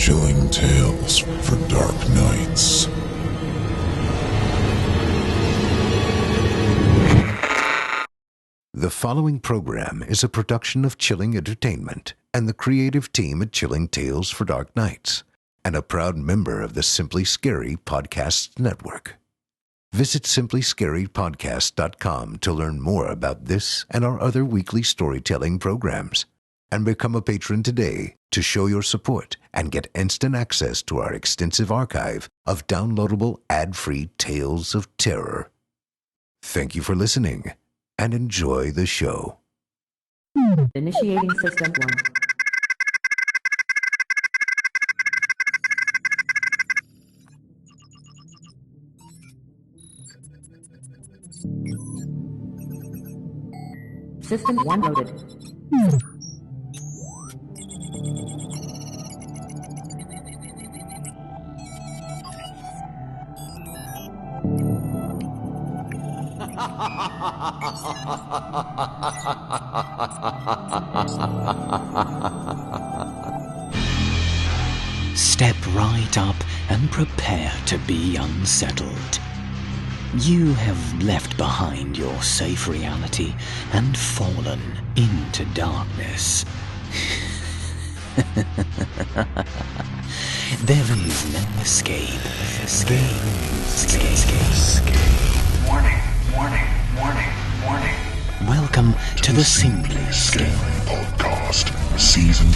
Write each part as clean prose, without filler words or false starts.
Chilling tales for dark nights. The following program is a production of Chilling Entertainment and the creative team at Chilling Tales for Dark Nights, and a proud member of the Simply Scary Podcasts Network. Visit simplyscarypodcast.com to learn more about this and our other weekly storytelling programs, and become a patron today to show your support and get instant access to our extensive archive of downloadable ad-free tales of terror. Thank you for listening, and enjoy the show. Initiating System 1. System 1 loaded. Step right up and prepare to be unsettled. You have left behind your safe reality and fallen into darkness. There is no escape. Escape. Warning. Welcome to the Simply Scary Podcast Season.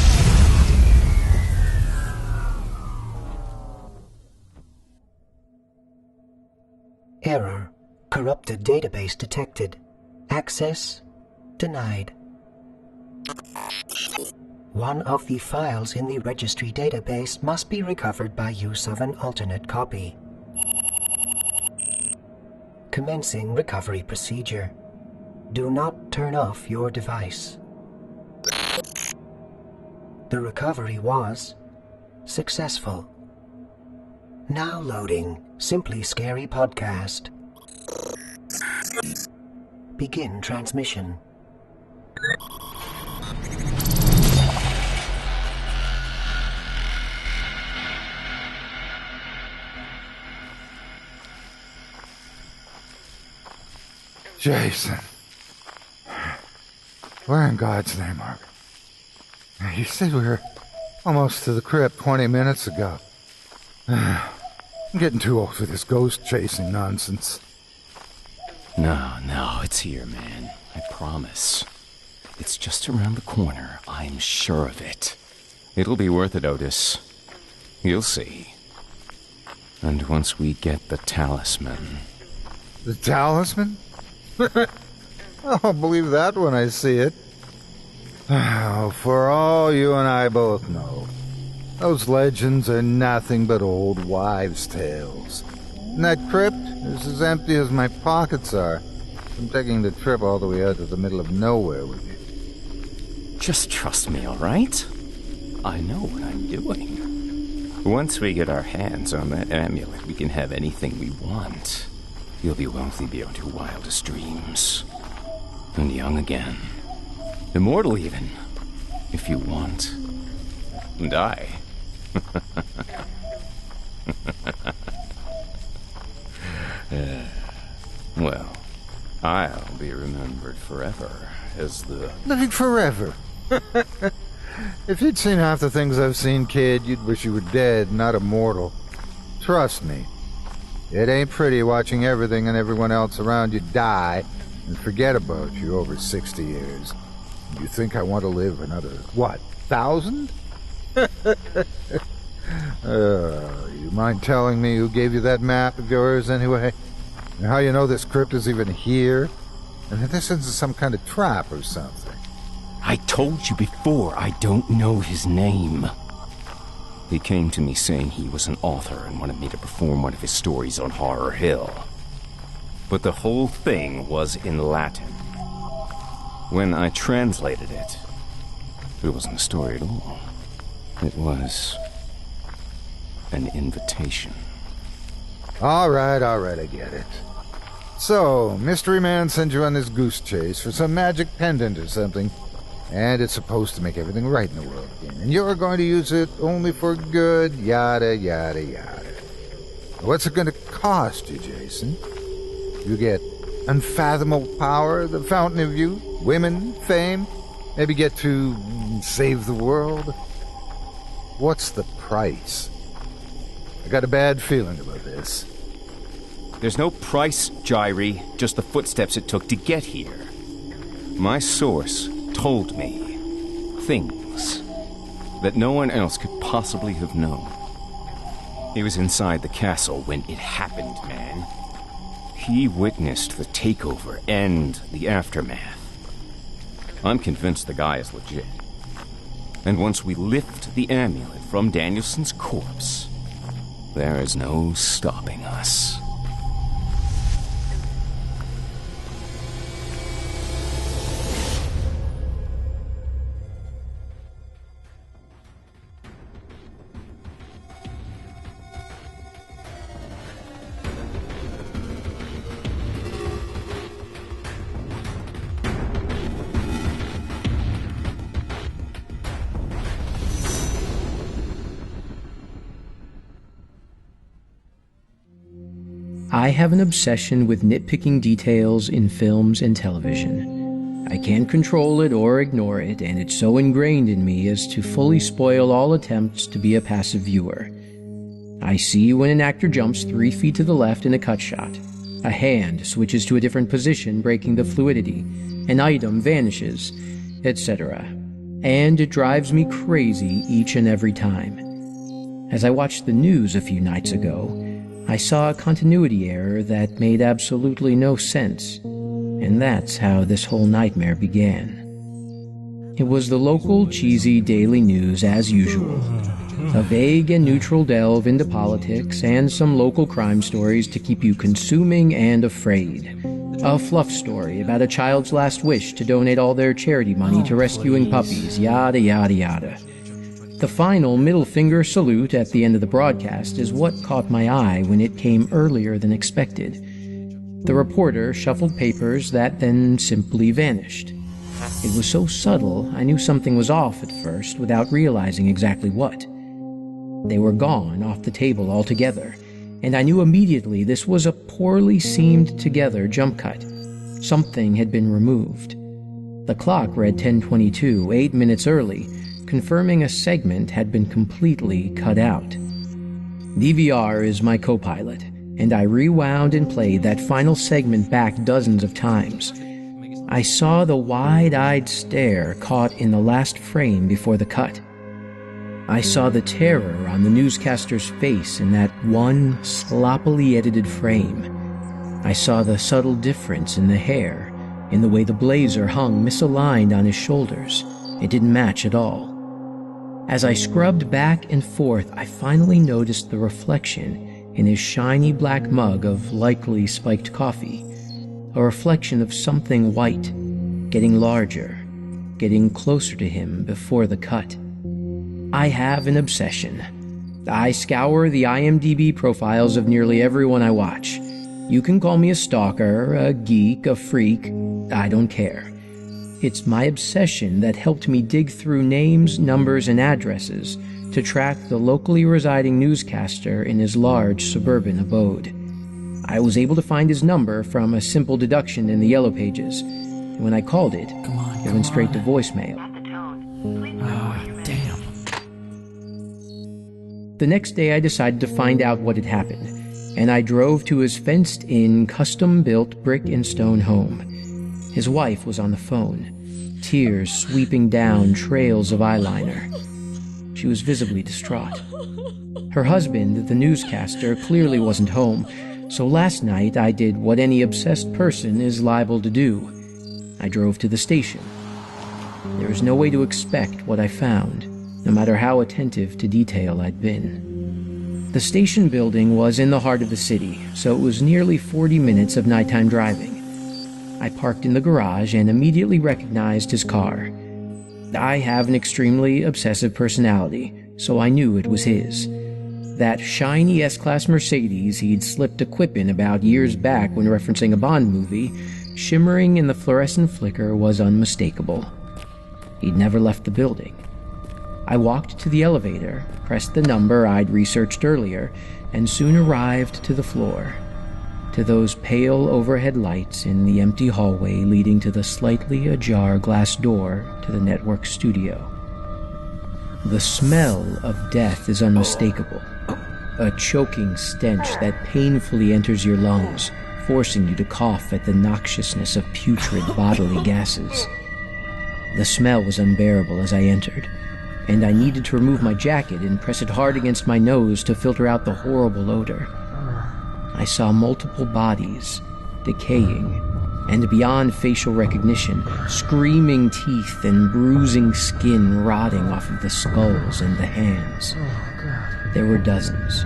Error. Corrupted database detected. Access denied. One of the files in the registry database must be recovered by use of an alternate copy. Commencing recovery procedure. Do not turn off your device. The recovery was successful. Now loading Simply Scary Podcast. Begin transmission. Jason. Where in God's name are we? You said we were almost to the crypt 20 minutes ago. I'm getting too old for this ghost chasing nonsense. No, it's here, man. I promise. It's just around the corner. I'm sure of it. It'll be worth it, Otis. You'll see. And once we get the talisman... The talisman? I'll believe that when I see it. For all you and I both know, those legends are nothing but old wives' tales. And that crypt is as empty as my pockets are. I'm taking the trip all the way out to the middle of nowhere with you. Just trust me, all right? I know what I'm doing. Once we get our hands on that amulet, we can have anything we want. You'll be wealthy beyond your wildest dreams. And young again. Immortal even, if you want. And I. Well, I'll be remembered forever as the... Living forever. If you'd seen half the things I've seen, kid, you'd wish you were dead, not immortal. Trust me. It ain't pretty watching everything and everyone else around you die and forget about you over 60 years. You think I want to live another, 1,000? You mind telling me who gave you that map of yours anyway? And how you know this crypt is even here? And that this isn't some kind of trap or something? I told you before, I don't know his name. He came to me saying he was an author and wanted me to perform one of his stories on Horror Hill. But the whole thing was in Latin. When I translated it, it wasn't a story at all. It was an invitation. All right, I get it. So, Mystery Man sent you on this goose chase for some magic pendant or something. And it's supposed to make everything right in the world again. And you're going to use it only for good, yada, yada, yada. What's it going to cost you, Jason? You get unfathomable power, the fountain of youth, women, fame, maybe get to save the world. What's the price? I got a bad feeling about this. There's no price, Jairi, just the footsteps it took to get here. My source told me things that no one else could possibly have known. He was inside the castle when it happened, man. He witnessed the takeover and the aftermath. I'm convinced the guy is legit. And once we lift the amulet from Danielson's corpse, there is no stopping us. I have an obsession with nitpicking details in films and television. I can't control it or ignore it, and it's so ingrained in me as to fully spoil all attempts to be a passive viewer. I see when an actor jumps 3 feet to the left in a cut shot. A hand switches to a different position, breaking the fluidity. An item vanishes, etc. And it drives me crazy each and every time. As I watched the news a few nights ago, I saw a continuity error that made absolutely no sense, and that's how this whole nightmare began. It was the local cheesy daily news as usual. A vague and neutral delve into politics and some local crime stories to keep you consuming and afraid. A fluff story about a child's last wish to donate all their charity money to rescuing puppies, yada yada yada. The final middle finger salute at the end of the broadcast is what caught my eye when it came earlier than expected. The reporter shuffled papers that then simply vanished. It was so subtle, I knew something was off at first without realizing exactly what. They were gone off the table altogether, and I knew immediately this was a poorly seamed together jump cut. Something had been removed. The clock read 10:22, 8 minutes early, confirming a segment had been completely cut out. DVR is my co-pilot, and I rewound and played that final segment back dozens of times. I saw the wide-eyed stare caught in the last frame before the cut. I saw the terror on the newscaster's face in that one sloppily edited frame. I saw the subtle difference in the hair, in the way the blazer hung misaligned on his shoulders. It didn't match at all. As I scrubbed back and forth, I finally noticed the reflection in his shiny black mug of likely spiked coffee. A reflection of something white, getting larger, getting closer to him before the cut. I have an obsession. I scour the IMDb profiles of nearly everyone I watch. You can call me a stalker, a geek, a freak. I don't care. It's my obsession that helped me dig through names, numbers, and addresses to track the locally residing newscaster in his large suburban abode. I was able to find his number from a simple deduction in the yellow pages, and when I called it, it went straight to voicemail. Damn. The next day I decided to find out what had happened, and I drove to his fenced-in, custom-built brick and stone home. His wife was on the phone, tears sweeping down trails of eyeliner. She was visibly distraught. Her husband, the newscaster, clearly wasn't home, so last night I did what any obsessed person is liable to do. I drove to the station. There was no way to expect what I found, no matter how attentive to detail I'd been. The station building was in the heart of the city, so it was nearly 40 minutes of nighttime driving. I parked in the garage and immediately recognized his car. I have an extremely obsessive personality, so I knew it was his. That shiny S-Class Mercedes he'd slipped a quip in about years back when referencing a Bond movie, shimmering in the fluorescent flicker, was unmistakable. He'd never left the building. I walked to the elevator, pressed the number I'd researched earlier, and soon arrived to the floor, to those pale overhead lights in the empty hallway leading to the slightly ajar glass door to the network studio. The smell of death is unmistakable, a choking stench that painfully enters your lungs, forcing you to cough at the noxiousness of putrid bodily gases. The smell was unbearable as I entered, and I needed to remove my jacket and press it hard against my nose to filter out the horrible odor. I saw multiple bodies, decaying, and beyond facial recognition, screaming teeth and bruising skin rotting off of the skulls and the hands. There were dozens.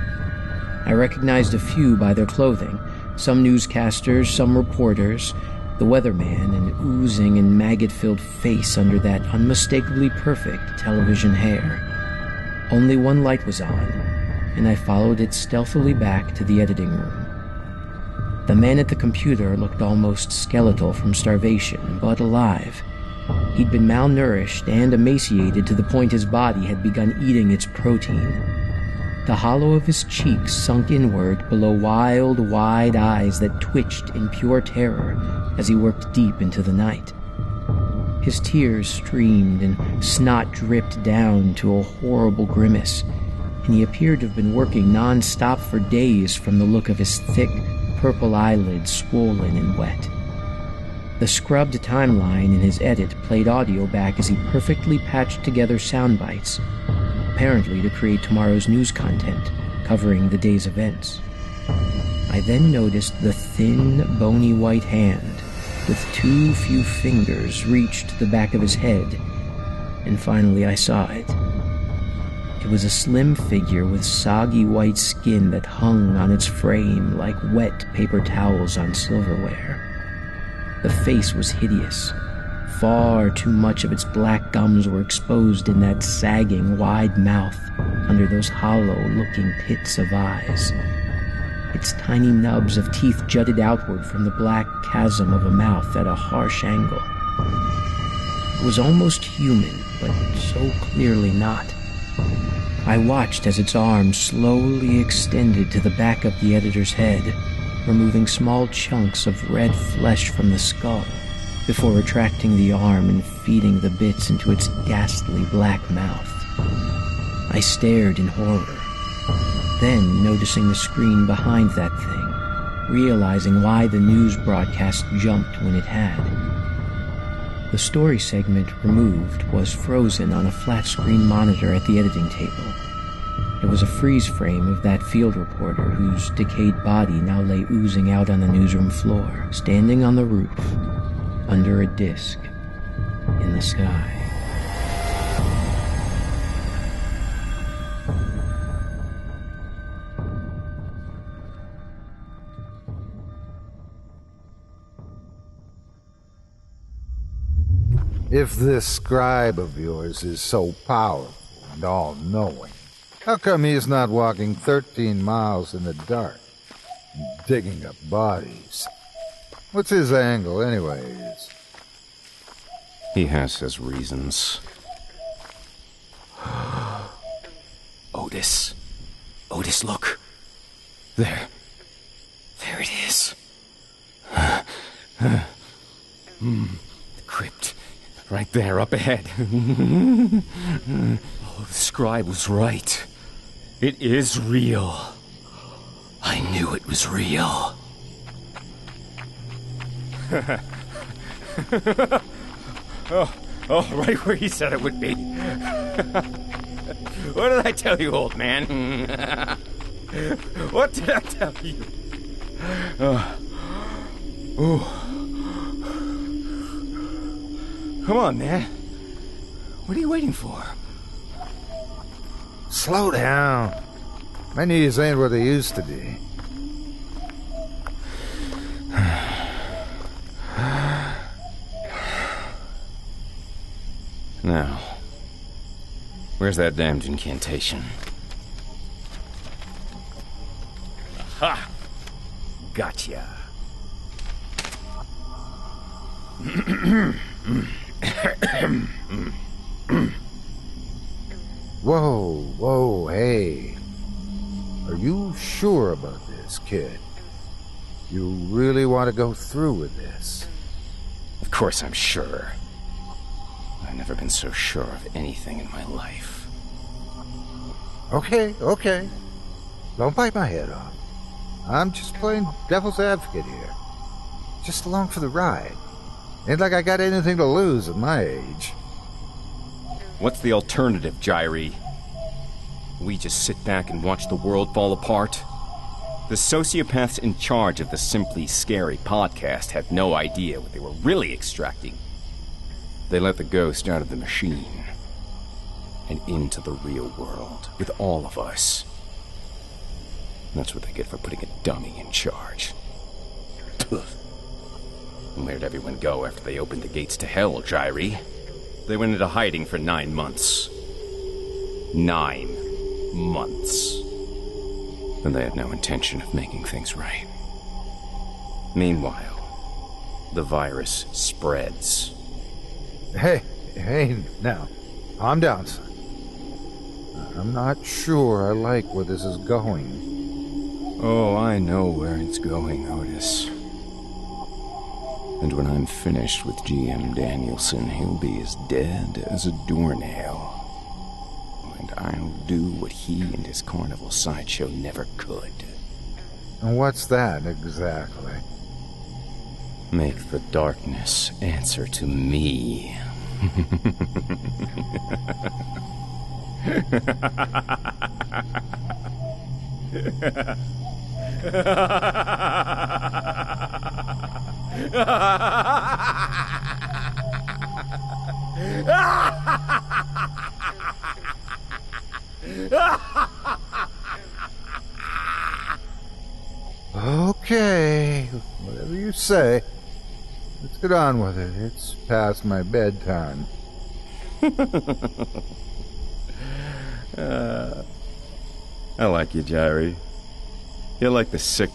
I recognized a few by their clothing, some newscasters, some reporters, the weatherman, an oozing and maggot-filled face under that unmistakably perfect television hair. Only one light was on, and I followed it stealthily back to the editing room. The man at the computer looked almost skeletal from starvation, but alive. He'd been malnourished and emaciated to the point his body had begun eating its protein. The hollow of his cheeks sunk inward below wild, wide eyes that twitched in pure terror as he worked deep into the night. His tears streamed and snot dripped down to a horrible grimace, and he appeared to have been working non-stop for days from the look of his thick, purple eyelids swollen and wet. The scrubbed timeline in his edit played audio back as he perfectly patched together sound bites, apparently to create tomorrow's news content covering the day's events. I then noticed the thin, bony white hand with too few fingers reached the back of his head, and finally I saw it. It was a slim figure with soggy white skin that hung on its frame like wet paper towels on silverware. The face was hideous. Far too much of its black gums were exposed in that sagging, wide mouth under those hollow-looking pits of eyes. Its tiny nubs of teeth jutted outward from the black chasm of a mouth at a harsh angle. It was almost human, but so clearly not. I watched as its arm slowly extended to the back of the editor's head, removing small chunks of red flesh from the skull, before retracting the arm and feeding the bits into its ghastly black mouth. I stared in horror, then noticing the screen behind that thing, realizing why the news broadcast jumped when it had. The story segment removed was frozen on a flat-screen monitor at the editing table. It was a freeze frame of that field reporter whose decayed body now lay oozing out on the newsroom floor, standing on the roof, under a disc in the sky. If this scribe of yours is so powerful and all-knowing, how come he's not walking 13 miles in the dark and digging up bodies? What's his angle, anyways? He has his reasons. Otis. Otis, look. There. There it is. The crypt. Right there, up ahead. Oh, the scribe was right. It is real. I knew it was real. oh, right where he said it would be. What did I tell you, old man? What did I tell you? Come on, man. What are you waiting for? Slow down. My knees ain't what they used to be. Now, where's that damned incantation? Ha! Gotcha. Whoa, hey. Are you sure about this, kid? You really want to go through with this? Of course I'm sure. I've never been so sure of anything in my life. Okay. Don't bite my head off. I'm just playing devil's advocate here. Just along for the ride. Ain't like I got anything to lose at my age. What's the alternative, Jairi? We just sit back and watch the world fall apart? The sociopaths in charge of the Simply Scary podcast had no idea what they were really extracting. They let the ghost out of the machine and into the real world with all of us. That's what they get for putting a dummy in charge. And where'd everyone go after they opened the gates to hell, Jairi? They went into hiding for 9 months. 9 months. And they had no intention of making things right. Meanwhile, the virus spreads. Hey, now, calm down, son. I'm not sure I like where this is going. Oh, I know where it's going, Otis. And when I'm finished with GM Danielson, he'll be as dead as a doornail. And I'll do what he and his carnival sideshow never could. And what's that, exactly? Make the darkness answer to me. Okay, whatever you say. Let's get on with it. It's past my bedtime. I like you, Jairi. You're like the sick,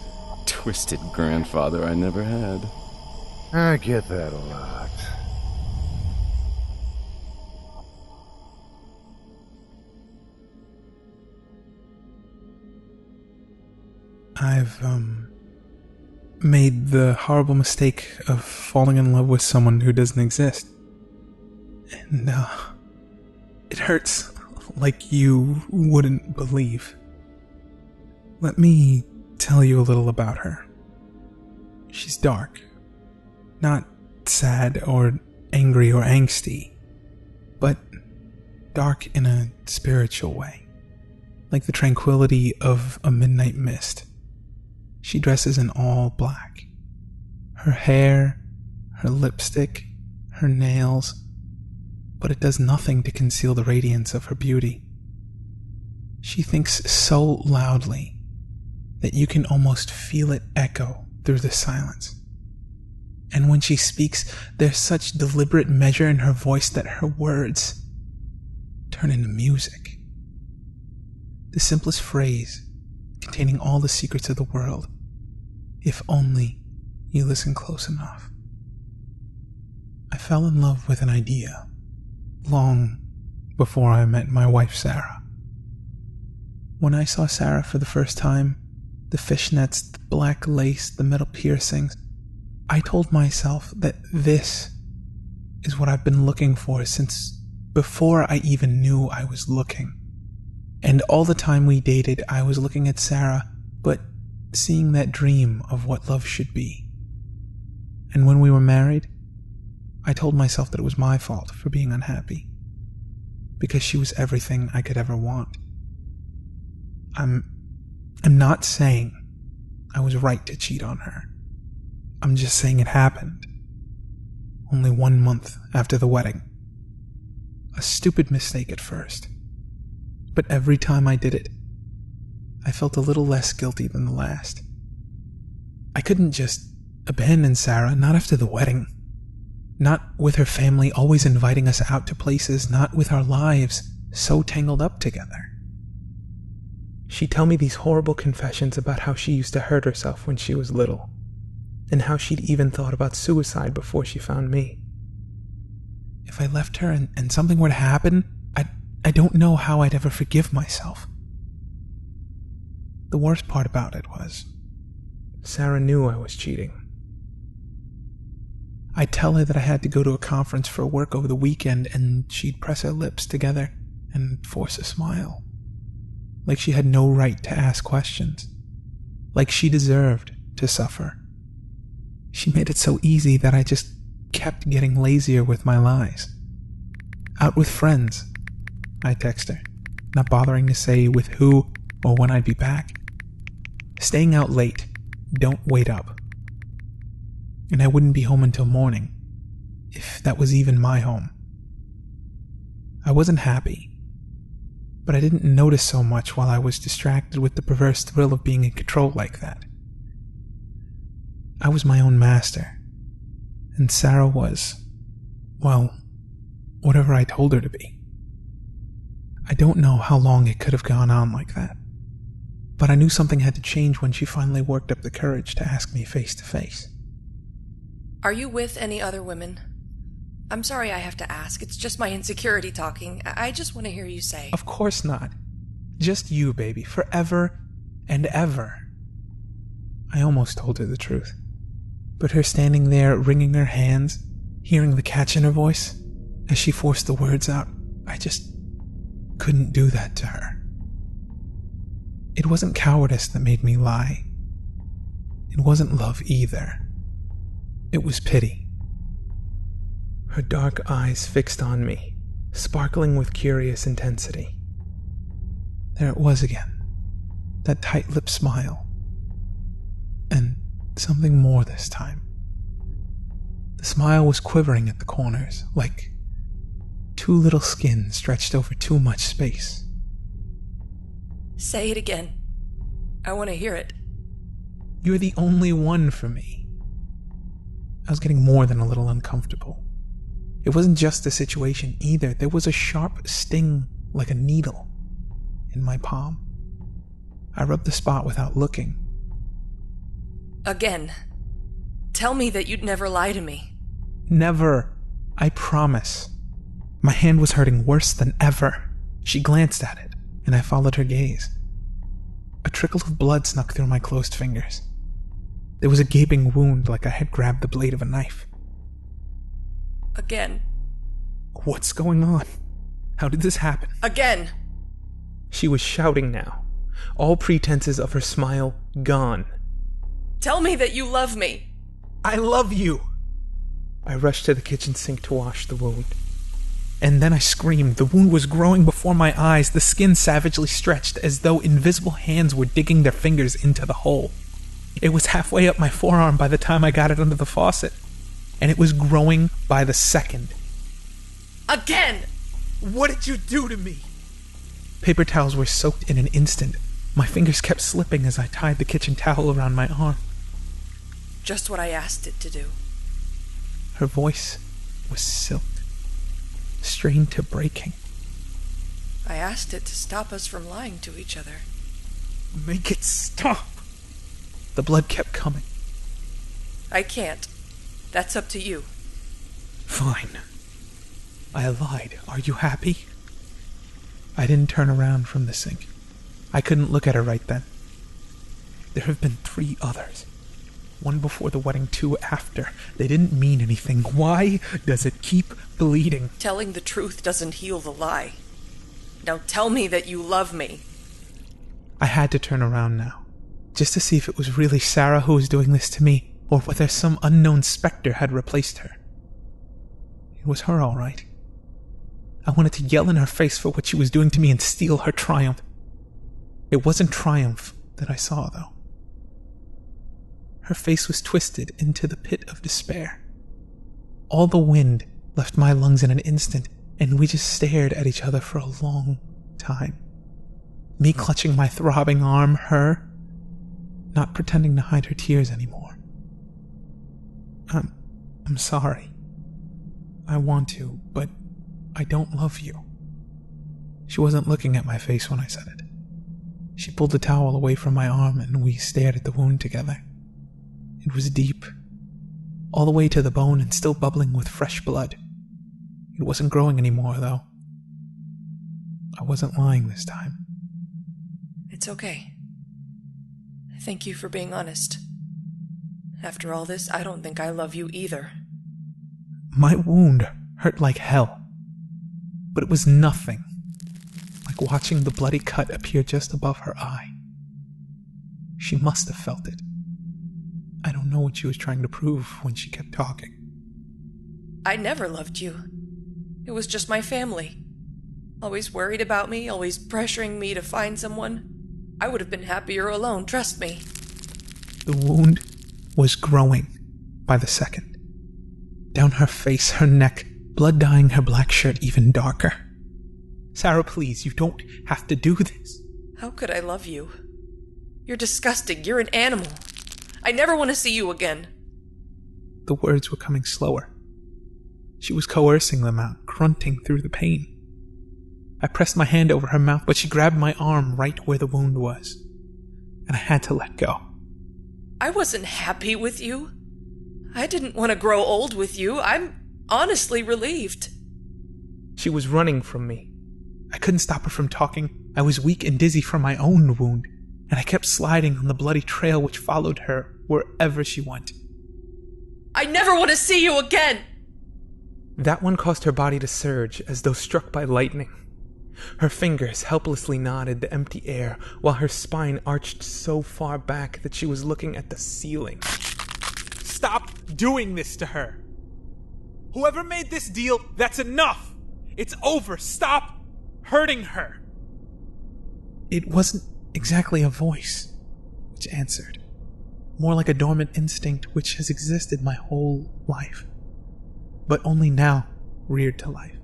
twisted grandfather I never had. I get that a lot. I've, made the horrible mistake of falling in love with someone who doesn't exist. And, it hurts like you wouldn't believe. Let me tell you a little about her. She's dark. Not sad or angry or angsty, but dark in a spiritual way. Like the tranquility of a midnight mist. She dresses in all black. Her hair, her lipstick, her nails, but it does nothing to conceal the radiance of her beauty. She thinks so loudly that you can almost feel it echo through the silence. And when she speaks, there's such deliberate measure in her voice that her words turn into music. The simplest phrase containing all the secrets of the world, if only you listen close enough. I fell in love with an idea long before I met my wife, Sarah. When I saw Sarah for the first time, the fishnets, the black lace, the metal piercings, I told myself that this is what I've been looking for since before I even knew I was looking. And all the time we dated, I was looking at Sarah, but seeing that dream of what love should be. And when we were married, I told myself that it was my fault for being unhappy, because she was everything I could ever want. I'm not saying I was right to cheat on her. I'm just saying it happened. Only 1 month after the wedding. A stupid mistake at first. But every time I did it, I felt a little less guilty than the last. I couldn't just abandon Sarah, not after the wedding. Not with her family always inviting us out to places, not with our lives so tangled up together. She'd tell me these horrible confessions about how she used to hurt herself when she was little, and how she'd even thought about suicide before she found me. If I left her and something were to happen, I don't know how I'd ever forgive myself. The worst part about it was, Sarah knew I was cheating. I'd tell her that I had to go to a conference for work over the weekend, and she'd press her lips together and force a smile. Like she had no right to ask questions. Like she deserved to suffer. She made it so easy that I just kept getting lazier with my lies. Out with friends, I text her, not bothering to say with who or when I'd be back. Staying out late, don't wait up. And I wouldn't be home until morning, if that was even my home. I wasn't happy, but I didn't notice so much while I was distracted with the perverse thrill of being in control like that. I was my own master, and Sarah was, well, whatever I told her to be. I don't know how long it could have gone on like that, but I knew something had to change when she finally worked up the courage to ask me face to face. Are you with any other women? I'm sorry I have to ask. It's just my insecurity talking. I just want to hear you say. Of course not. Just you, baby, forever and ever. I almost told her the truth, but her standing there, wringing her hands, hearing the catch in her voice as she forced the words out, I just couldn't do that to her. It wasn't cowardice that made me lie. It wasn't love either. It was pity. Her dark eyes fixed on me, sparkling with curious intensity. There it was again, that tight-lipped smile. And something more this time. The smile was quivering at the corners, like too little skin stretched over too much space. Say it again. I want to hear it. You're the only one for me. I was getting more than a little uncomfortable. It wasn't just the situation either. There was a sharp sting like a needle in my palm. I rubbed the spot without looking. Again. Tell me that you'd never lie to me. Never. I promise. My hand was hurting worse than ever. She glanced at it, and I followed her gaze. A trickle of blood snuck through my closed fingers. There was a gaping wound like I had grabbed the blade of a knife. Again. What's going on? How did this happen? Again! She was shouting now, all pretenses of her smile gone. Tell me that you love me! I love you! I rushed to the kitchen sink to wash the wound. And then I screamed. The wound was growing before my eyes, the skin savagely stretched as though invisible hands were digging their fingers into the hole. It was halfway up my forearm by the time I got it under the faucet, and it was growing by the second. Again! What did you do to me? Paper towels were soaked in an instant. My fingers kept slipping as I tied the kitchen towel around my arm. Just what I asked it to do. Her voice was silk, strained to breaking. I asked it to stop us from lying to each other. Make it stop! The blood kept coming. I can't. That's up to you. Fine. I lied. Are you happy? I didn't turn around from the sink. I couldn't look at her right then. There have been 3 others. 1 before the wedding, 2 after. They didn't mean anything. Why does it keep bleeding? Telling the truth doesn't heal the lie. Now tell me that you love me. I had to turn around now, just to see if it was really Sarah who was doing this to me, or whether some unknown specter had replaced her. It was her, all right. I wanted to yell in her face for what she was doing to me and steal her triumph. It wasn't triumph that I saw, though. Her face was twisted into the pit of despair. All the wind left my lungs in an instant, and we just stared at each other for a long time. Me clutching my throbbing arm, her not pretending to hide her tears anymore. I'm sorry. I want to, but I don't love you. She wasn't looking at my face when I said it. She pulled the towel away from my arm and we stared at the wound together. It was deep, all the way to the bone and still bubbling with fresh blood. It wasn't growing anymore, though. I wasn't lying this time. It's okay. Thank you for being honest. After all this, I don't think I love you either. My wound hurt like hell. But it was nothing. Like watching the bloody cut appear just above her eye. She must have felt it. I don't know what she was trying to prove when she kept talking. I never loved you. It was just my family. Always worried about me, always pressuring me to find someone. I would have been happier alone, trust me. The wound was growing by the second. Down her face, her neck, blood dyeing her black shirt even darker. Sarah, please, you don't have to do this. How could I love you? You're disgusting. You're an animal. I never want to see you again. The words were coming slower. She was coercing them out, grunting through the pain. I pressed my hand over her mouth, but she grabbed my arm right where the wound was, and I had to let go. I wasn't happy with you. I didn't want to grow old with you. I'm honestly relieved. She was running from me. I couldn't stop her from talking. I was weak and dizzy from my own wound, and I kept sliding on the bloody trail which followed her wherever she went. I never want to see you again! That one caused her body to surge as though struck by lightning. Her fingers helplessly knotted the empty air, while her spine arched so far back that she was looking at the ceiling. Stop doing this to her! Whoever made this deal, that's enough! It's over! Stop hurting her! It wasn't exactly a voice which answered. More like a dormant instinct which has existed my whole life, but only now reared to life.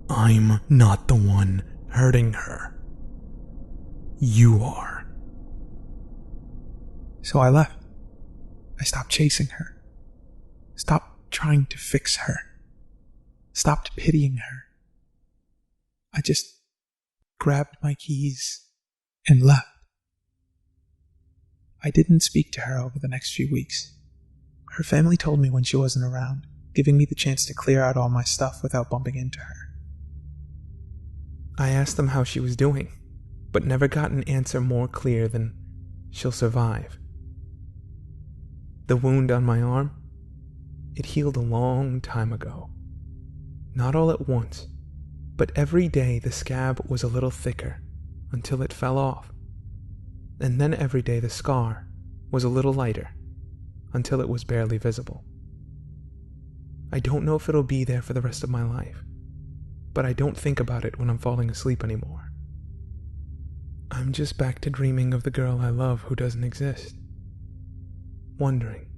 I'm not the one hurting her. You are. So I left. I stopped chasing her. Stopped trying to fix her. Stopped pitying her. I just grabbed my keys and left. I didn't speak to her over the next few weeks. Her family told me when she wasn't around, giving me the chance to clear out all my stuff without bumping into her. I asked them how she was doing, but never got an answer more clear than, she'll survive. The wound on my arm, it healed a long time ago. Not all at once, but every day the scab was a little thicker until it fell off. And then every day the scar was a little lighter until it was barely visible. I don't know if it'll be there for the rest of my life, but I don't think about it when I'm falling asleep anymore. I'm just back to dreaming of the girl I love who doesn't exist, wondering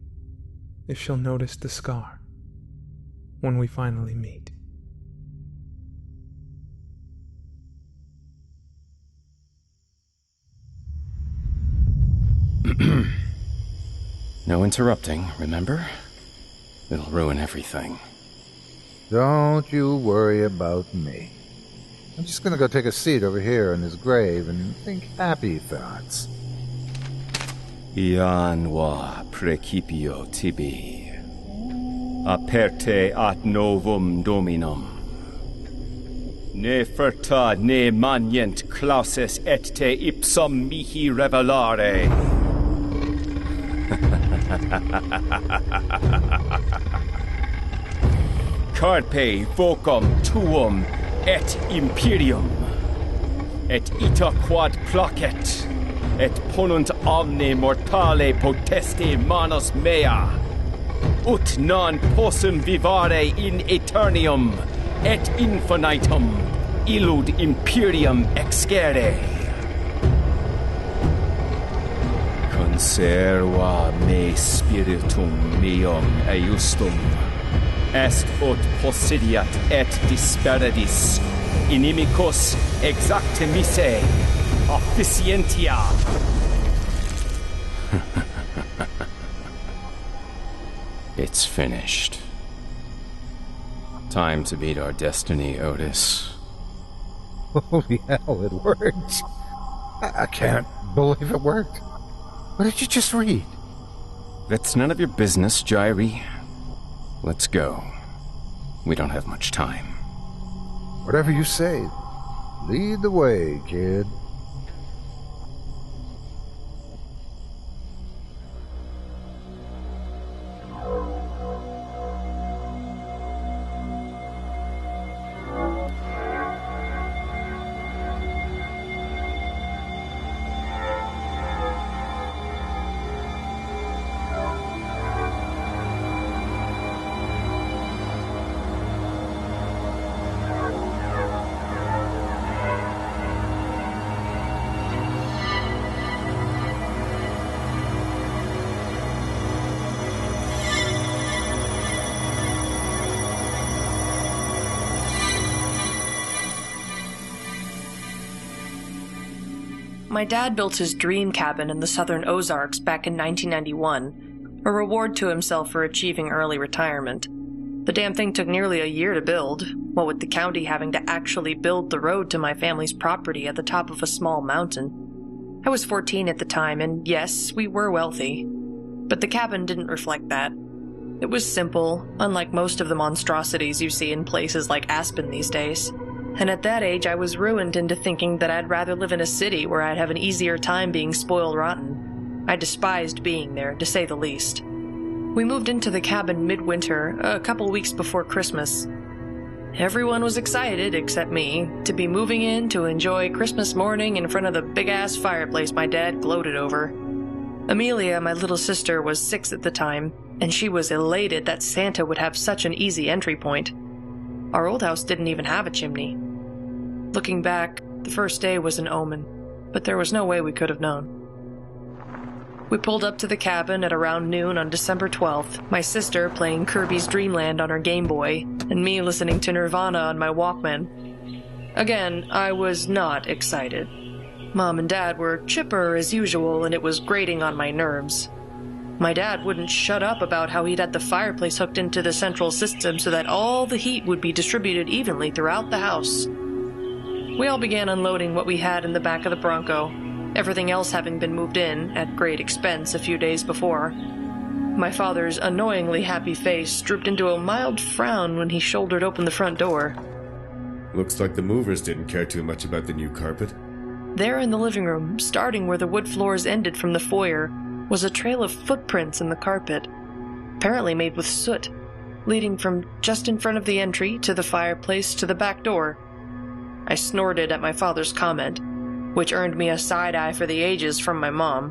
if she'll notice the scar when we finally meet. No interrupting, remember? It'll ruin everything. Don't you worry about me. I'm just gonna go take a seat over here in his grave and think happy thoughts. Ianwa precipio tibi. Aperte ad novum dominum. Ne ferta ne manient clauses et te ipsum mihi revelare. Carpe vocum tuum et imperium, et ita quad placet, et ponunt omne mortale poteste manos mea, ut non possum vivare in aeternium, et infinitum, illud imperium excere. Conserva me spiritum meum eiustum, est ut possidiat et disperadis, inimicus exactimise, officientia. It's finished. Time to meet our destiny, Otis. Holy hell, it worked. I can't believe it worked. What did you just read? That's none of your business, Jairi. Let's go. We don't have much time. Whatever you say. Lead the way, kid. My dad built his dream cabin in the southern Ozarks back in 1991, a reward to himself for achieving early retirement. The damn thing took nearly a year to build, what with the county having to actually build the road to my family's property at the top of a small mountain. I was 14 at the time, and yes, we were wealthy. But the cabin didn't reflect that. It was simple, unlike most of the monstrosities you see in places like Aspen these days. And at that age, I was ruined into thinking that I'd rather live in a city where I'd have an easier time being spoiled rotten. I despised being there, to say the least. We moved into the cabin midwinter, a couple weeks before Christmas. Everyone was excited, except me, to be moving in to enjoy Christmas morning in front of the big-ass fireplace my dad gloated over. Amelia, my little sister, was 6 at the time, and she was elated that Santa would have such an easy entry point. Our old house didn't even have a chimney. Looking back, the first day was an omen, but there was no way we could have known. We pulled up to the cabin at around noon on December 12th, my sister playing Kirby's Dream Land on her Game Boy, and me listening to Nirvana on my Walkman. Again, I was not excited. Mom and Dad were chipper as usual, and it was grating on my nerves. My dad wouldn't shut up about how he'd had the fireplace hooked into the central system so that all the heat would be distributed evenly throughout the house. We all began unloading what we had in the back of the Bronco, everything else having been moved in, at great expense, a few days before. My father's annoyingly happy face drooped into a mild frown when he shouldered open the front door. Looks like the movers didn't care too much about the new carpet. There in the living room, starting where the wood floors ended from the foyer, was a trail of footprints in the carpet, apparently made with soot, leading from just in front of the entry to the fireplace to the back door. I snorted at my father's comment, which earned me a side-eye for the ages from my mom.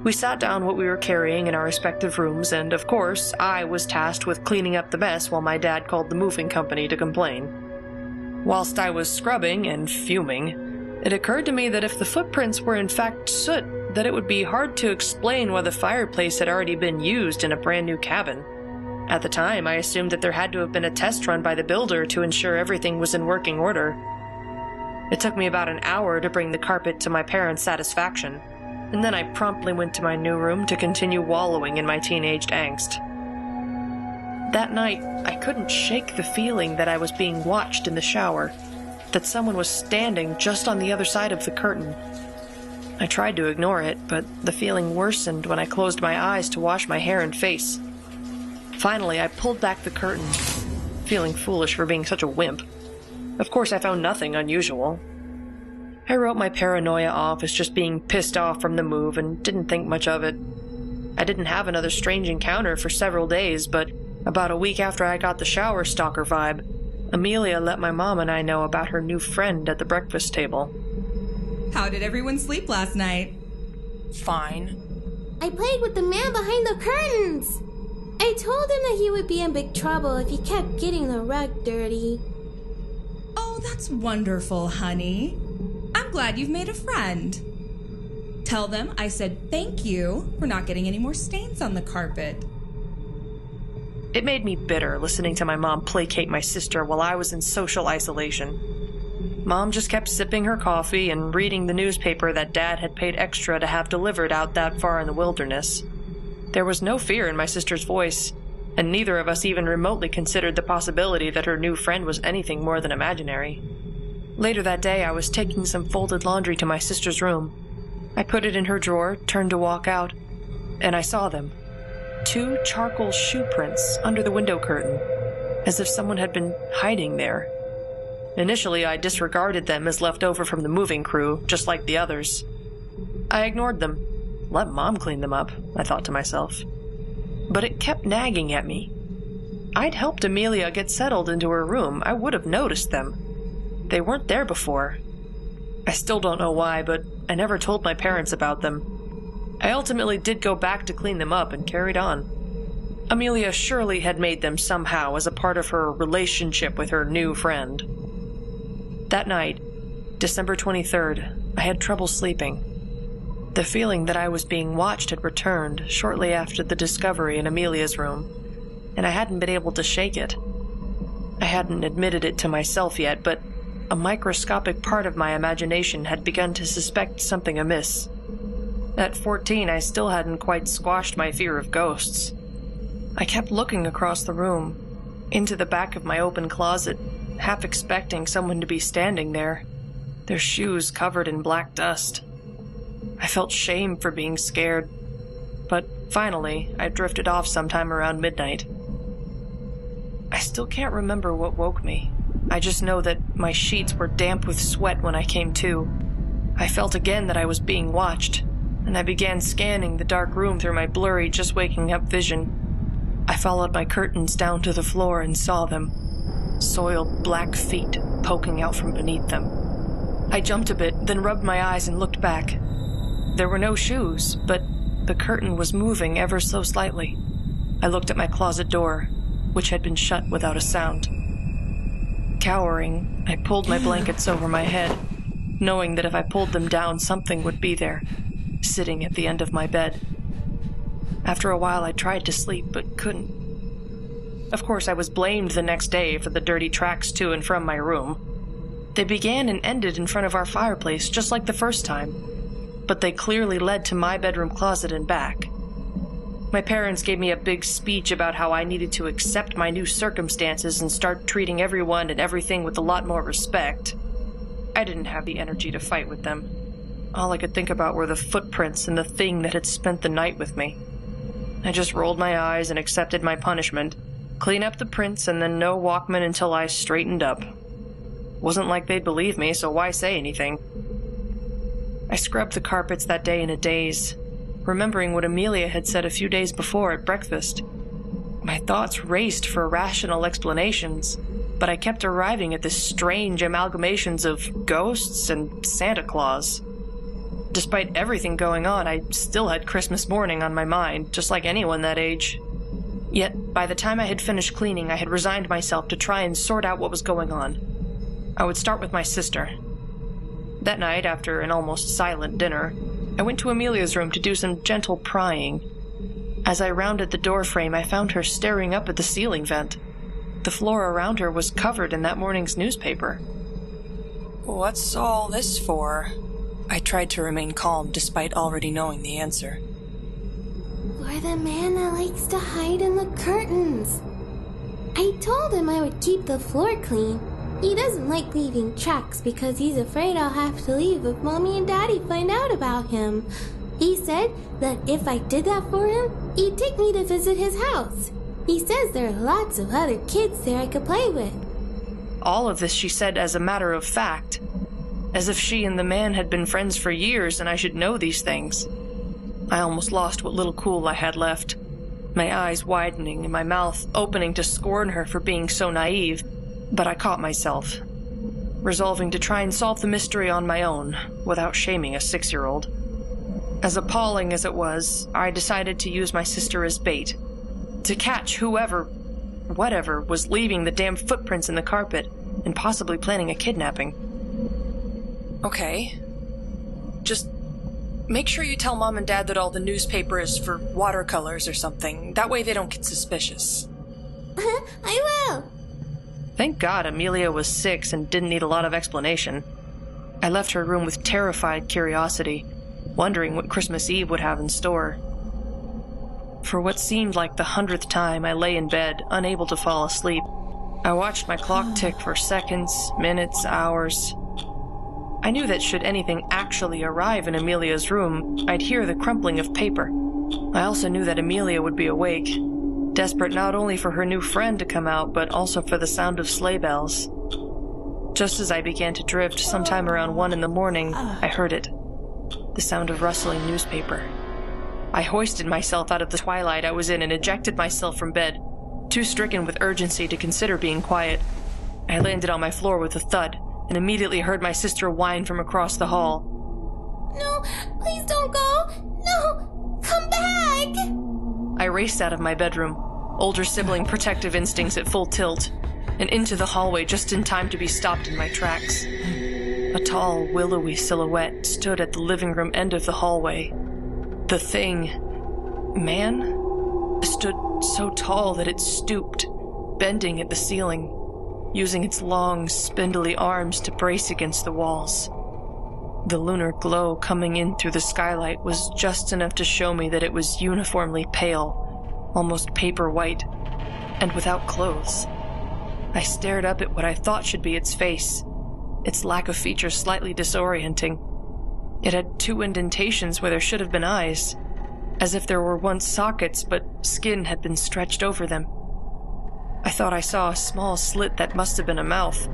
We sat down what we were carrying in our respective rooms, and of course, I was tasked with cleaning up the mess while my dad called the moving company to complain. Whilst I was scrubbing and fuming, it occurred to me that if the footprints were in fact soot, that it would be hard to explain why the fireplace had already been used in a brand new cabin. At the time, I assumed that there had to have been a test run by the builder to ensure everything was in working order. It took me about an hour to bring the carpet to my parents' satisfaction, and then I promptly went to my new room to continue wallowing in my teenage angst. That night, I couldn't shake the feeling that I was being watched in the shower, that someone was standing just on the other side of the curtain. I tried to ignore it, but the feeling worsened when I closed my eyes to wash my hair and face. Finally, I pulled back the curtain, feeling foolish for being such a wimp. Of course, I found nothing unusual. I wrote my paranoia off as just being pissed off from the move and didn't think much of it. I didn't have another strange encounter for several days, but about a week after I got the shower stalker vibe, Amelia let my mom and I know about her new friend at the breakfast table. How did everyone sleep last night? Fine. I played with the man behind the curtains. I told him that he would be in big trouble if he kept getting the rug dirty. Oh, that's wonderful, honey. I'm glad you've made a friend. Tell them I said thank you for not getting any more stains on the carpet. It made me bitter listening to my mom placate my sister while I was in social isolation. Mom just kept sipping her coffee and reading the newspaper that Dad had paid extra to have delivered out that far in the wilderness. There was no fear in my sister's voice, and neither of us even remotely considered the possibility that her new friend was anything more than imaginary. Later that day, I was taking some folded laundry to my sister's room. I put it in her drawer, turned to walk out, and I saw them. 2 charcoal shoe prints under the window curtain. as if someone had been hiding there. Initially, I disregarded them as left over from the moving crew, just like the others. I ignored them. Let Mom clean them up, I thought to myself. But it kept nagging at me. I'd helped Amelia get settled into her room. I would have noticed them. They weren't there before. I still don't know why, but I never told my parents about them. I ultimately did go back to clean them up and carried on. Amelia surely had made them somehow as a part of her relationship with her new friend. That night, December 23rd, I had trouble sleeping. The feeling that I was being watched had returned shortly after the discovery in Amelia's room, and I hadn't been able to shake it. I hadn't admitted it to myself yet, but a microscopic part of my imagination had begun to suspect something amiss. At 14, I still hadn't quite squashed my fear of ghosts. I kept looking across the room, into the back of my open closet, half expecting someone to be standing there, their shoes covered in black dust. I felt shame for being scared, but finally, I drifted off sometime around midnight. I still can't remember what woke me. I just know that my sheets were damp with sweat when I came to. I felt again that I was being watched, and I began scanning the dark room through my blurry, just waking up vision. I followed my curtains down to the floor and saw them. Soiled black feet poking out from beneath them. I jumped a bit, then rubbed my eyes and looked back. There were no shoes, but the curtain was moving ever so slightly. I looked at my closet door, which had been shut without a sound. Cowering, I pulled my blankets over my head, knowing that if I pulled them down, something would be there, sitting at the end of my bed. After a while, I tried to sleep, but couldn't. Of course, I was blamed the next day for the dirty tracks to and from my room. They began and ended in front of our fireplace, just like the first time, but they clearly led to my bedroom closet and back. My parents gave me a big speech about how I needed to accept my new circumstances and start treating everyone and everything with a lot more respect. I didn't have the energy to fight with them. All I could think about were the footprints and the thing that had spent the night with me. I just rolled my eyes and accepted my punishment. Clean up the prints and then no Walkman until I straightened up. Wasn't like they'd believe me, so why say anything? I scrubbed the carpets that day in a daze, remembering what Amelia had said a few days before at breakfast. My thoughts raced for rational explanations, but I kept arriving at this strange amalgamations of ghosts and Santa Claus. Despite everything going on, I still had Christmas morning on my mind, just like anyone that age. Yet, by the time I had finished cleaning, I had resigned myself to try and sort out what was going on. I would start with my sister. That night, after an almost silent dinner, I went to Amelia's room to do some gentle prying. As I rounded the doorframe, I found her staring up at the ceiling vent. The floor around her was covered in that morning's newspaper. "What's all this for?" I tried to remain calm despite already knowing the answer. For the man that likes to hide in the curtains. I told him I would keep the floor clean. He doesn't like leaving tracks because he's afraid I'll have to leave if Mommy and Daddy find out about him. He said that if I did that for him, he'd take me to visit his house. He says there are lots of other kids there I could play with. All of this she said as a matter of fact, as if she and the man had been friends for years and I should know these things. I almost lost what little cool I had left, my eyes widening and my mouth opening to scorn her for being so naive, but I caught myself, resolving to try and solve the mystery on my own without shaming a 6-year-old. As appalling as it was, I decided to use my sister as bait, to catch whatever was leaving the damn footprints in the carpet and possibly planning a kidnapping. "Okay. Just make sure you tell Mom and Dad that all the newspaper is for watercolors or something. That way they don't get suspicious." I will. Thank God Amelia was 6 and didn't need a lot of explanation. I left her room with terrified curiosity, wondering what Christmas Eve would have in store. For what seemed like the 100th time, I lay in bed, unable to fall asleep. I watched my clock tick for seconds, minutes, hours. I knew that should anything actually arrive in Amelia's room, I'd hear the crumpling of paper. I also knew that Amelia would be awake. desperate not only for her new friend to come out, but also for the sound of sleigh bells. Just as I began to drift, sometime around 1 in the morning, I heard it. The sound of rustling newspaper. I hoisted myself out of the twilight I was in and ejected myself from bed, too stricken with urgency to consider being quiet. I landed on my floor with a thud, and immediately heard my sister whine from across the hall. No, please don't go! No, come back! I raced out of my bedroom, older sibling protective instincts at full tilt, and into the hallway just in time to be stopped in my tracks. A tall, willowy silhouette stood at the living room end of the hallway. The thing, man, stood so tall that it stooped, bending at the ceiling, using its long, spindly arms to brace against the walls. The lunar glow coming in through the skylight was just enough to show me that it was uniformly pale, almost paper white, and without clothes. I stared up at what I thought should be its face, its lack of features slightly disorienting. It had 2 indentations where there should have been eyes, as if there were once sockets, but skin had been stretched over them. I thought I saw a small slit that must have been a mouth.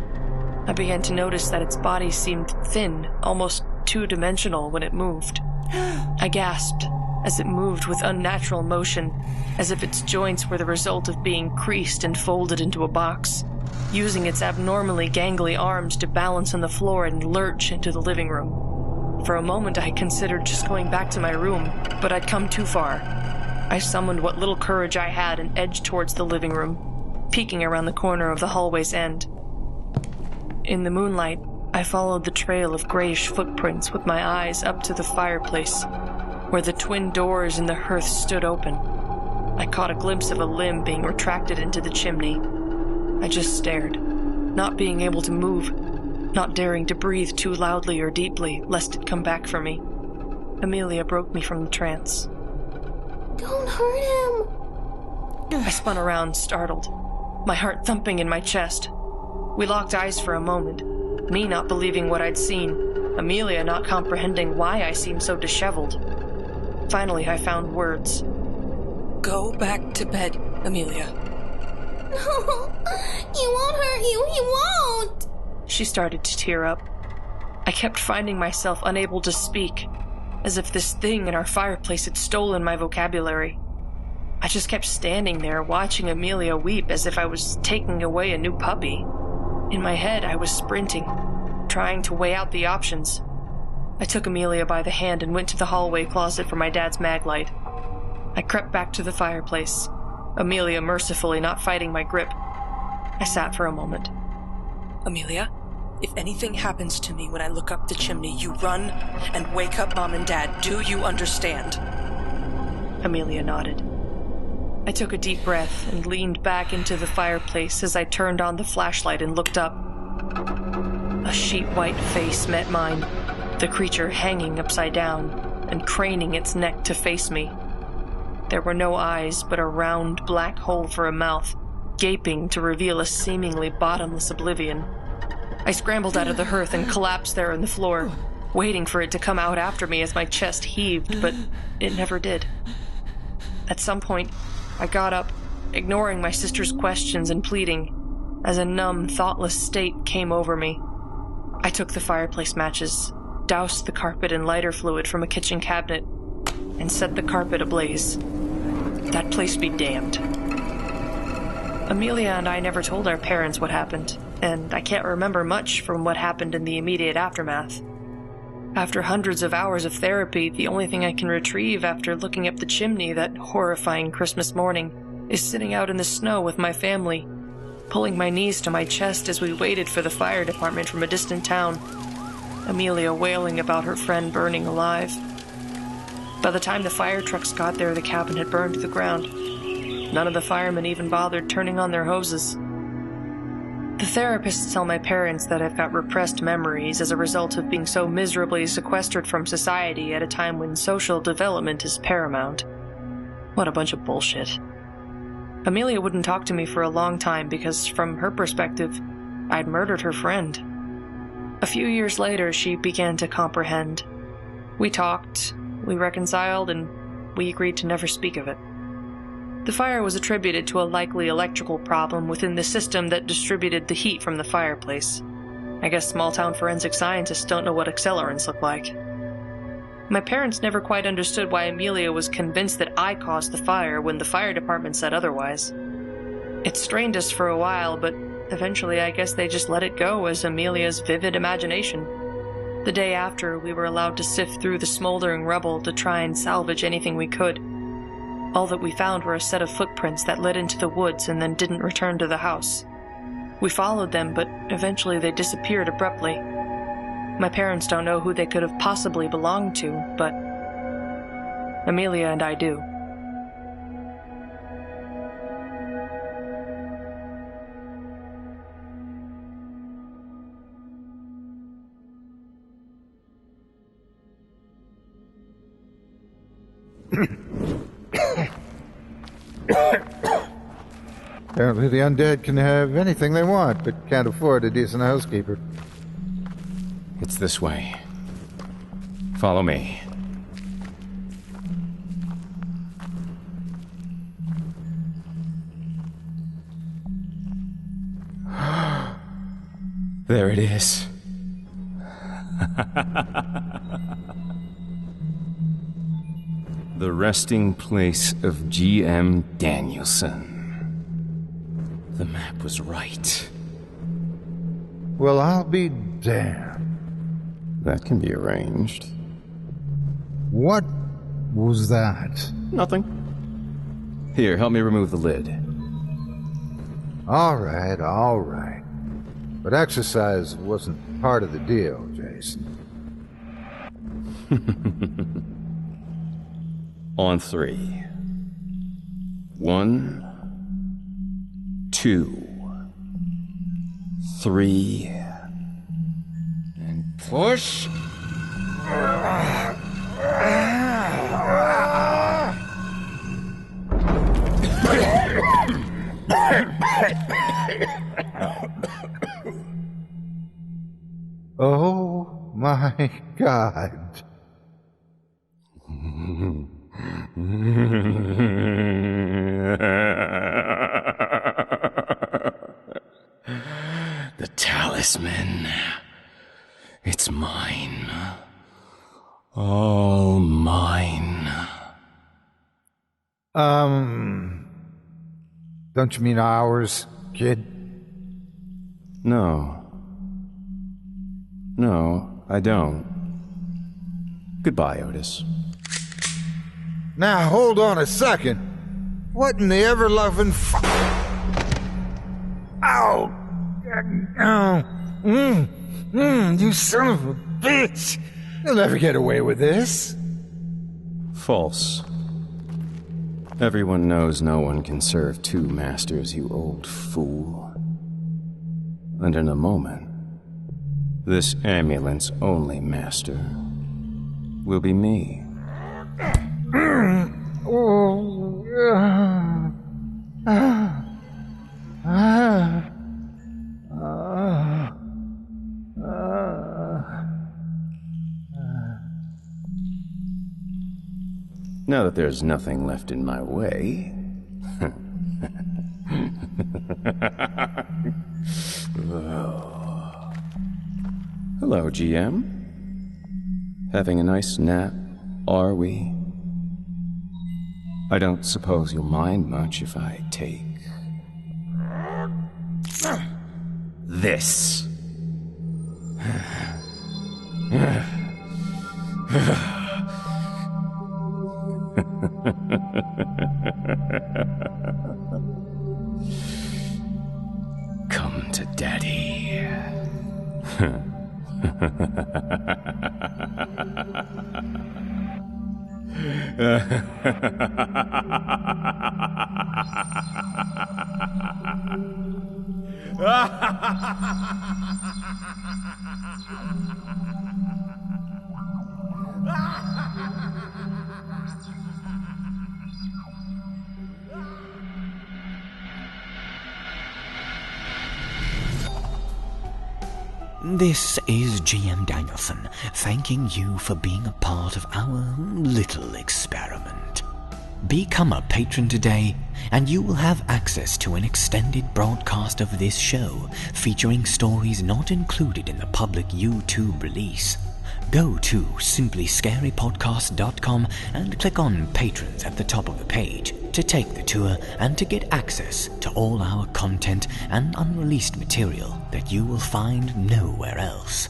I began to notice that its body seemed thin, almost 2-dimensional when it moved. I gasped as it moved with unnatural motion, as if its joints were the result of being creased and folded into a box, using its abnormally gangly arms to balance on the floor and lurch into the living room. For a moment I considered just going back to my room, but I'd come too far. I summoned what little courage I had and edged towards the living room, peeking around the corner of the hallway's end. In the moonlight, I followed the trail of grayish footprints with my eyes up to the fireplace, where the twin doors in the hearth stood open. I caught a glimpse of a limb being retracted into the chimney. I just stared, not being able to move, not daring to breathe too loudly or deeply, lest it come back for me. Amelia broke me from the trance. Don't hurt him! I spun around, startled, my heart thumping in my chest. We locked eyes for a moment, me not believing what I'd seen, Amelia not comprehending why I seemed so disheveled. Finally, I found words. Go back to bed, Amelia. No, he won't hurt you, he won't! She started to tear up. I kept finding myself unable to speak, as if this thing in our fireplace had stolen my vocabulary. I just kept standing there, watching Amelia weep as if I was taking away a new puppy. In my head, I was sprinting, trying to weigh out the options. I took Amelia by the hand and went to the hallway closet for my dad's mag light. I crept back to the fireplace, Amelia mercifully not fighting my grip. I sat for a moment. Amelia, if anything happens to me when I look up the chimney, you run and wake up Mom and Dad. Do you understand? Amelia nodded. I took a deep breath and leaned back into the fireplace as I turned on the flashlight and looked up. A sheet-white face met mine, the creature hanging upside down and craning its neck to face me. There were no eyes, but a round black hole for a mouth, gaping to reveal a seemingly bottomless oblivion. I scrambled out of the hearth and collapsed there on the floor, waiting for it to come out after me as my chest heaved, but it never did. At some point, I got up, ignoring my sister's questions and pleading, as a numb, thoughtless state came over me. I took the fireplace matches, doused the carpet in lighter fluid from a kitchen cabinet, and set the carpet ablaze. That place be damned. Amelia and I never told our parents what happened, and I can't remember much from what happened in the immediate aftermath. After hundreds of hours of therapy, the only thing I can retrieve after looking up the chimney that horrifying Christmas morning is sitting out in the snow with my family, pulling my knees to my chest as we waited for the fire department from a distant town, Amelia wailing about her friend burning alive. By the time the fire trucks got there, the cabin had burned to the ground. None of the firemen even bothered turning on their hoses. The therapists tell my parents that I've got repressed memories as a result of being so miserably sequestered from society at a time when social development is paramount. What a bunch of bullshit. Amelia wouldn't talk to me for a long time because, from her perspective, I'd murdered her friend. A few years later, she began to comprehend. We talked, we reconciled, and we agreed to never speak of it. The fire was attributed to a likely electrical problem within the system that distributed the heat from the fireplace. I guess small-town forensic scientists don't know what accelerants look like. My parents never quite understood why Amelia was convinced that I caused the fire when the fire department said otherwise. It strained us for a while, but eventually I guess they just let it go as Amelia's vivid imagination. The day after, we were allowed to sift through the smoldering rubble to try and salvage anything we could. All that we found were a set of footprints that led into the woods and then didn't return to the house. We followed them, but eventually they disappeared abruptly. My parents don't know who they could have possibly belonged to, but Amelia and I do. Apparently the undead can have anything they want, but can't afford a decent housekeeper. It's this way. Follow me. There it is. The resting place of G.M. Danielson. The map was right. Well, I'll be damned. That can be arranged. What was that? Nothing. Here, help me remove the lid. All right. But exercise wasn't part of the deal, Jason. On 3. 1, 2, 3, and push. Oh my God. The talisman. It's mine. All mine. Don't you mean ours, kid? No, I don't. Goodbye, Otis. Now, hold on a second. What in the ever-loving Ow! You son of a bitch! You'll never get away with this. False. Everyone knows no one can serve two masters, you old fool. And in a moment, this ambulance only master will be me. Now that there's nothing left in my way... Hello, GM. Having a nice nap, are we? I don't suppose you'll mind much if I take... this. Come to Daddy. This is GM Danielson, thanking you for being a part of our little experiment. Become a patron today, and you will have access to an extended broadcast of this show featuring stories not included in the public YouTube release. Go to simplyscarypodcast.com and click on Patrons at the top of the page to take the tour and to get access to all our content and unreleased material that you will find nowhere else.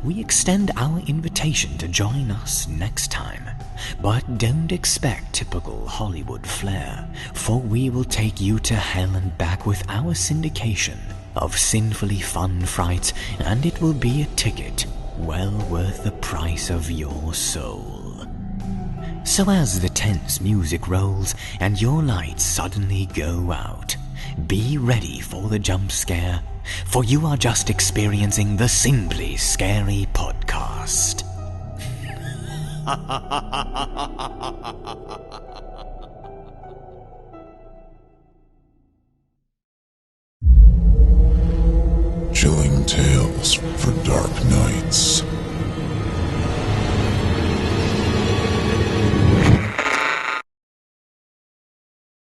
We extend our invitation to join us next time, but don't expect typical Hollywood flair, for we will take you to hell and back with our syndication of sinfully fun frights, and it will be a ticket well worth the price of your soul. So as the tense music rolls and your lights suddenly go out, be ready for the jump scare, for you are just experiencing the Simply Scary Podcast.